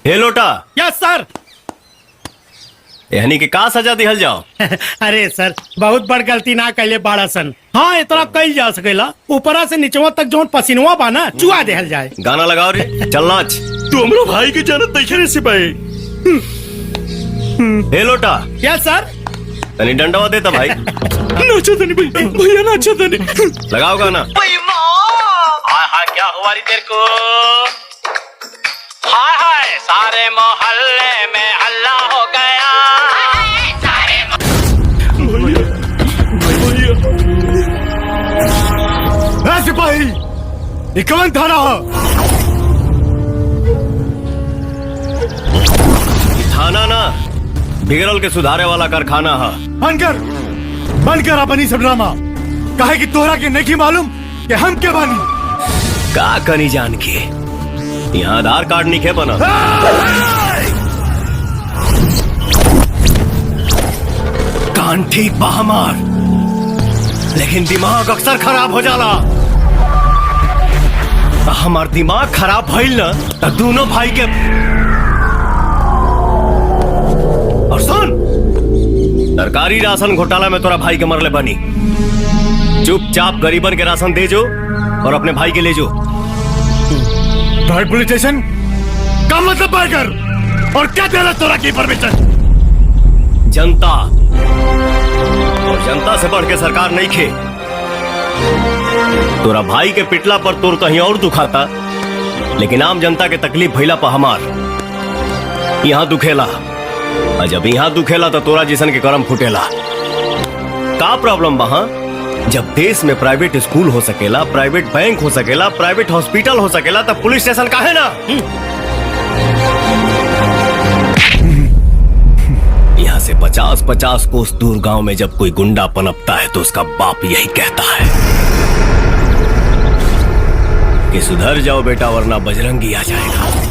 हे लोटा। यस सर। यानी कि का सजा दिहल जाओ। अरे सर, बहुत बड़ गलती ना कैले बाड़ा सन। हाँ, इतना कल जा सकेला, ऊपरा से नीचवा तक जो पसीनवा बाना चुआ देहल जाए। गाना लगाओ रे, चल नाच। तू हमरो भाई की जानत नहीं रे सिपाही। हे लोटा। यस सर। तनी डंडवा देता भाई। नाचा तनी भैया नाचा तनी। लगाओ गाना। हाय हाय क्या हुआ री तेरे को? हाय हाय सारे मोहल्ले में हल्ला हो गया। भैया सिपाही, ये कौन थाना हो? थाना ना, बिगड़ल के सुधारे वाला कारखाना है। बंद कर अपनी सब ड्रामा। काहे कि तोहरा के नहीं मालूम कि हम के बानी। का कनी जान के यहाँ आधार कार्ड नहीं के बना। कान ठीक बा हमार, लेकिन दिमाग अक्सर खराब हो जाला। हमार दिमाग खराब भइल न तो दोनों भाई के। और सुन, सरकारी राशन घोटाला में तोरा भाई के मरले बनी। चुपचाप गरीबन के राशन दे जो और अपने भाई के ले जो। पुलिस स्टेशन का मतलब कर और क्या देना तोरा की परमिशन? जनता, और जनता से बढ़ के सरकार नहीं खे। तोरा भाई के पिटला पर तोर कहीं और दुखाता, लेकिन आम जनता के तकलीफ भइला पर हमार यहाँ दुखेला। और जब यहाँ दुखेला तो तोरा जिसन के करम फुटेला। का प्रॉब्लम वहां? जब देश में प्राइवेट स्कूल हो सकेला, प्राइवेट बैंक हो सकेला, प्राइवेट हॉस्पिटल हो सकेला, तब पुलिस स्टेशन काहे ना? यहाँ से 50-50 कोस दूर गांव में जब कोई गुंडा पनपता है तो उसका बाप यही कहता है कि सुधर जाओ बेटा वरना बजरंगी आ जाएगा।